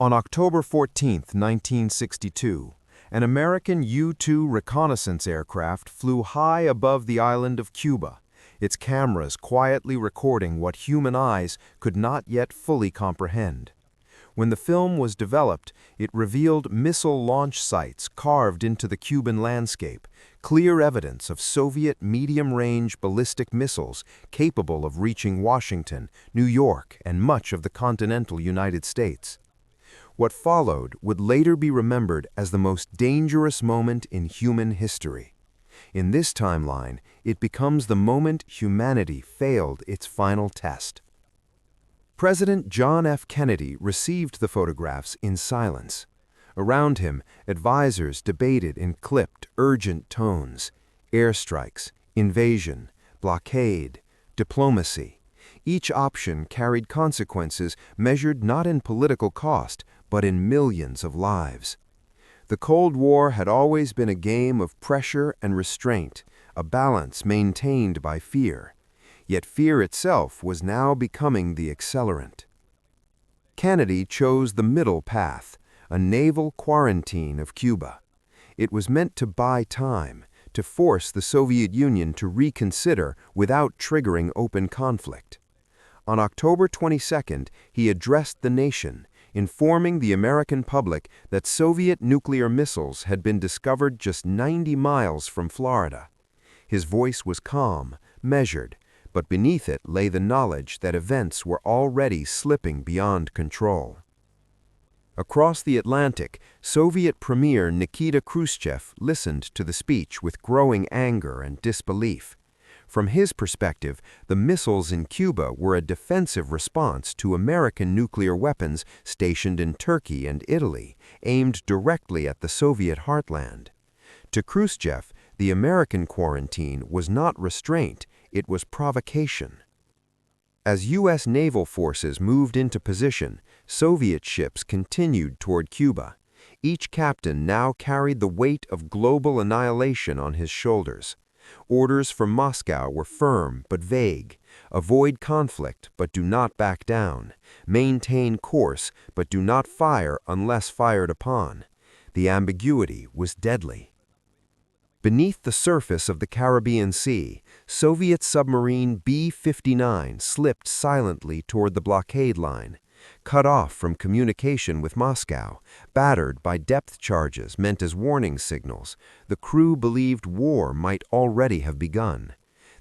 On October 14, 1962, an American U-2 reconnaissance aircraft flew high above the island of Cuba, its cameras quietly recording what human eyes could not yet fully comprehend. When the film was developed, it revealed missile launch sites carved into the Cuban landscape, clear evidence of Soviet medium-range ballistic missiles capable of reaching Washington, New York, and much of the continental United States. What followed would later be remembered as the most dangerous moment in human history. In this timeline, it becomes the moment humanity failed its final test. President John F. Kennedy received the photographs in silence. Around him, advisors debated in clipped, urgent tones: airstrikes, invasion, blockade, diplomacy. Each option carried consequences measured not in political cost, but in millions of lives. The Cold War had always been a game of pressure and restraint, a balance maintained by fear. Yet fear itself was now becoming the accelerant. Kennedy chose the middle path, a naval quarantine of Cuba. It was meant to buy time, to force the Soviet Union to reconsider without triggering open conflict. On October 22nd, he addressed the nation, informing the American public that Soviet nuclear missiles had been discovered just 90 miles from Florida. His voice was calm, measured, but beneath it lay the knowledge that events were already slipping beyond control. Across the Atlantic, Soviet Premier Nikita Khrushchev listened to the speech with growing anger and disbelief. From his perspective, the missiles in Cuba were a defensive response to American nuclear weapons stationed in Turkey and Italy, aimed directly at the Soviet heartland. To Khrushchev, the American quarantine was not restraint, it was provocation. As U.S. naval forces moved into position, Soviet ships continued toward Cuba. Each captain now carried the weight of global annihilation on his shoulders. Orders from Moscow were firm but vague. Avoid conflict, but do not back down. Maintain course, but do not fire unless fired upon. The ambiguity was deadly. Beneath the surface of the Caribbean Sea, Soviet submarine B-59 slipped silently toward the blockade line. Cut off from communication with Moscow, battered by depth charges meant as warning signals, the crew believed war might already have begun.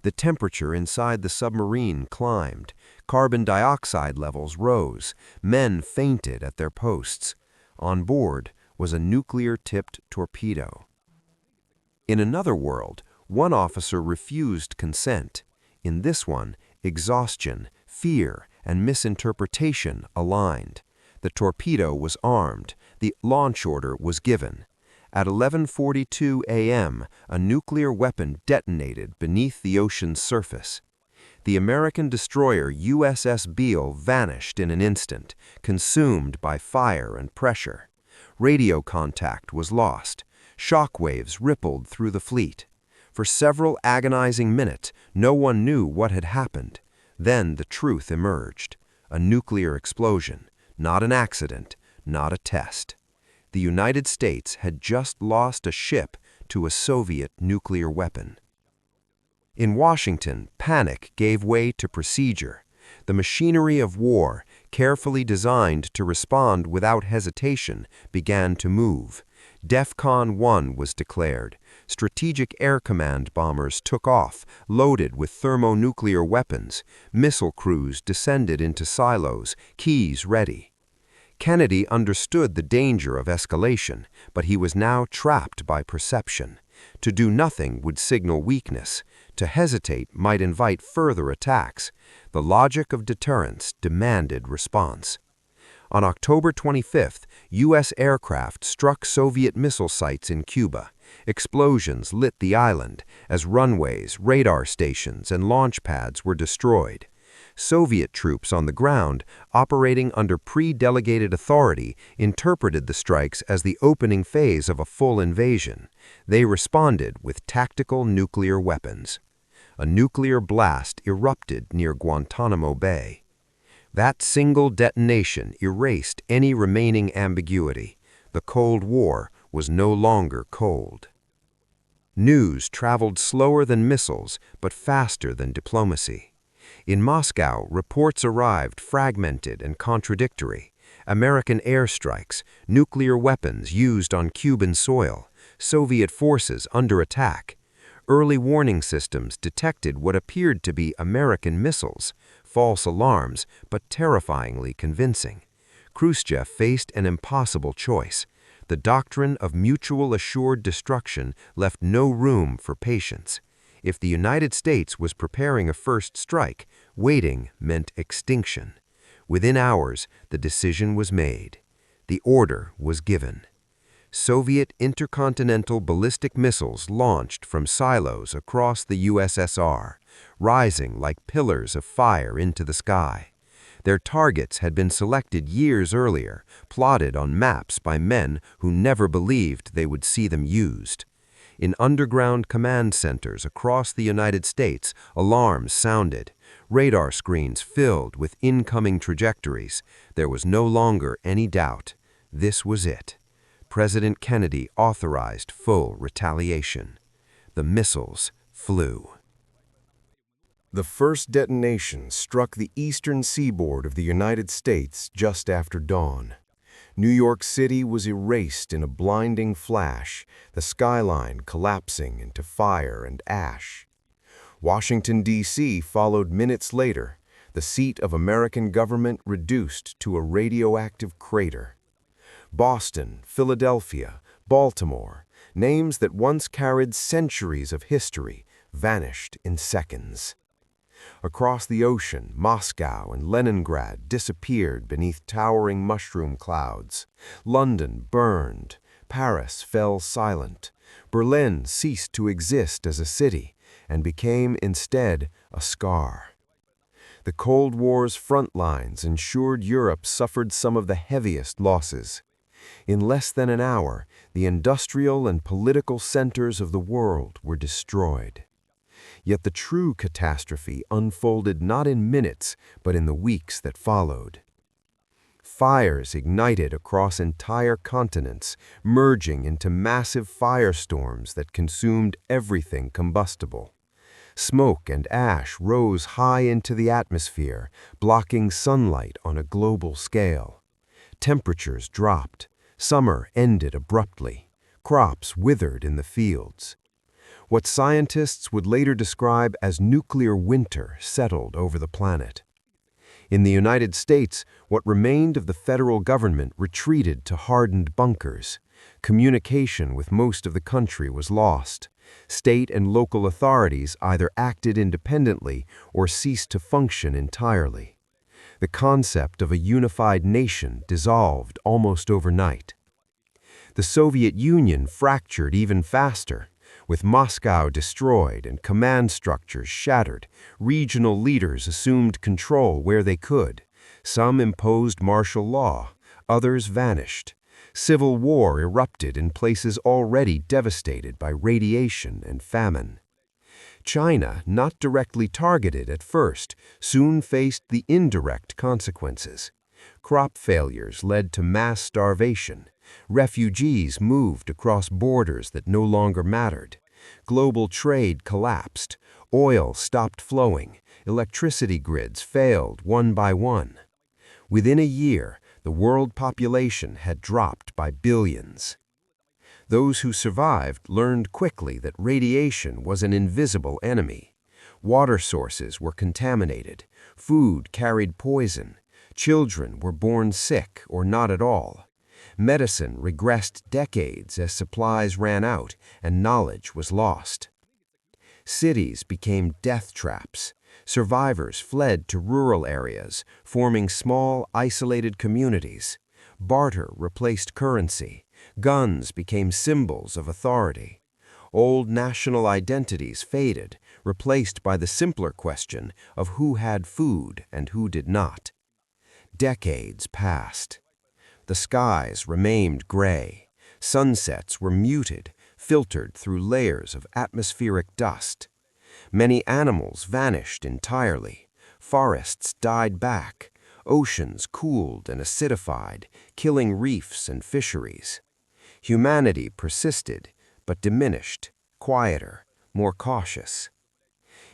The temperature inside the submarine climbed. Carbon dioxide levels rose. Men fainted at their posts. On board was a nuclear-tipped torpedo. In another world, one officer refused consent. In this one, exhaustion, fear, and misinterpretation aligned. The torpedo was armed. The launch order was given. At 11:42 a.m., a nuclear weapon detonated beneath the ocean's surface. The American destroyer USS Beale vanished in an instant, consumed by fire and pressure. Radio contact was lost. Shockwaves rippled through the fleet. For several agonizing minutes, no one knew what had happened. Then the truth emerged. A nuclear explosion, not an accident, not a test. The United States had just lost a ship to a Soviet nuclear weapon. In Washington, panic gave way to procedure. The machinery of war, carefully designed to respond without hesitation, began to move. DEFCON 1 was declared. Strategic Air Command bombers took off, loaded with thermonuclear weapons. Missile crews descended into silos, keys ready. Kennedy understood the danger of escalation, but he was now trapped by perception. To do nothing would signal weakness. To hesitate might invite further attacks. The logic of deterrence demanded response. On October 25th, U.S. aircraft struck Soviet missile sites in Cuba. Explosions lit the island as runways, radar stations, and launch pads were destroyed. Soviet troops on the ground, operating under pre-delegated authority, interpreted the strikes as the opening phase of a full invasion. They responded with tactical nuclear weapons. A nuclear blast erupted near Guantanamo Bay. That single detonation erased any remaining ambiguity. The Cold War was no longer cold. News traveled slower than missiles, but faster than diplomacy. In Moscow, reports arrived fragmented and contradictory. American airstrikes, nuclear weapons used on Cuban soil, Soviet forces under attack. Early warning systems detected what appeared to be American missiles, false alarms, but terrifyingly convincing. Khrushchev faced an impossible choice. The doctrine of mutual assured destruction left no room for patience. If the United States was preparing a first strike, waiting meant extinction. Within hours, the decision was made. The order was given. Soviet intercontinental ballistic missiles launched from silos across the USSR, rising like pillars of fire into the sky. Their targets had been selected years earlier, plotted on maps by men who never believed they would see them used. In underground command centers across the United States, alarms sounded. Radar screens filled with incoming trajectories. There was no longer any doubt. This was it. President Kennedy authorized full retaliation. The missiles flew. The first detonation struck the eastern seaboard of the United States just after dawn. New York City was erased in a blinding flash, the skyline collapsing into fire and ash. Washington, D.C. followed minutes later, the seat of American government reduced to a radioactive crater. Boston, Philadelphia, Baltimore, names that once carried centuries of history, vanished in seconds. Across the ocean, Moscow and Leningrad disappeared beneath towering mushroom clouds. London burned. Paris fell silent. Berlin ceased to exist as a city and became instead a scar. The Cold War's front lines ensured Europe suffered some of the heaviest losses. In less than an hour, the industrial and political centers of the world were destroyed. Yet the true catastrophe unfolded not in minutes, but in the weeks that followed. Fires ignited across entire continents, merging into massive firestorms that consumed everything combustible. Smoke and ash rose high into the atmosphere, blocking sunlight on a global scale. Temperatures dropped. Summer ended abruptly. Crops withered in the fields. What scientists would later describe as nuclear winter settled over the planet. In the United States, what remained of the federal government retreated to hardened bunkers. Communication with most of the country was lost. State and local authorities either acted independently or ceased to function entirely. The concept of a unified nation dissolved almost overnight. The Soviet Union fractured even faster. With Moscow destroyed and command structures shattered, regional leaders assumed control where they could. Some imposed martial law, others vanished. Civil war erupted in places already devastated by radiation and famine. China, not directly targeted at first, soon faced the indirect consequences. Crop failures led to mass starvation. Refugees moved across borders that no longer mattered. Global trade collapsed. Oil stopped flowing. Electricity grids failed one by one. Within a year, the world population had dropped by billions. Those who survived learned quickly that radiation was an invisible enemy. Water sources were contaminated. Food carried poison. Children were born sick or not at all. Medicine regressed decades as supplies ran out and knowledge was lost. Cities became death traps. Survivors fled to rural areas, forming small, isolated communities. Barter replaced currency. Guns became symbols of authority. Old national identities faded, replaced by the simpler question of who had food and who did not. Decades passed. The skies remained gray. Sunsets were muted, filtered through layers of atmospheric dust. Many animals vanished entirely. Forests died back. Oceans cooled and acidified, killing reefs and fisheries. Humanity persisted, but diminished, quieter, more cautious.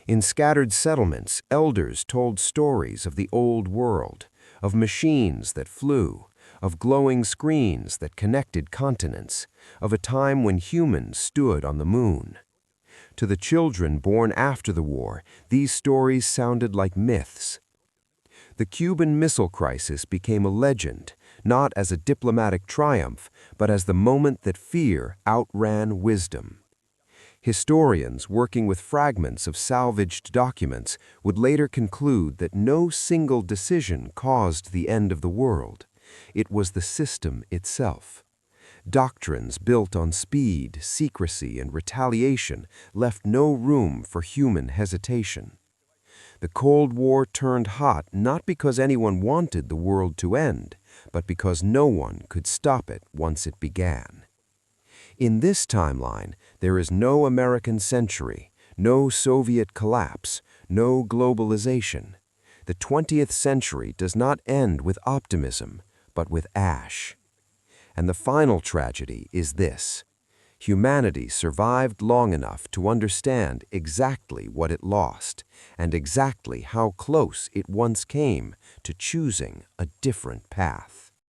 In scattered settlements, elders told stories of the old world, of machines that flew, of glowing screens that connected continents, of a time when humans stood on the moon. To the children born after the war, these stories sounded like myths. The Cuban Missile Crisis became a legend, not as a diplomatic triumph, but as the moment that fear outran wisdom. Historians working with fragments of salvaged documents would later conclude that no single decision caused the end of the world. It was the system itself. Doctrines built on speed, secrecy, and retaliation left no room for human hesitation. The Cold War turned hot not because anyone wanted the world to end, but because no one could stop it once it began. In this timeline, there is no American century, no Soviet collapse, no globalization. The 20th century does not end with optimism, but with ash. And the final tragedy is this: humanity survived long enough to understand exactly what it lost, and exactly how close it once came to choosing a different path.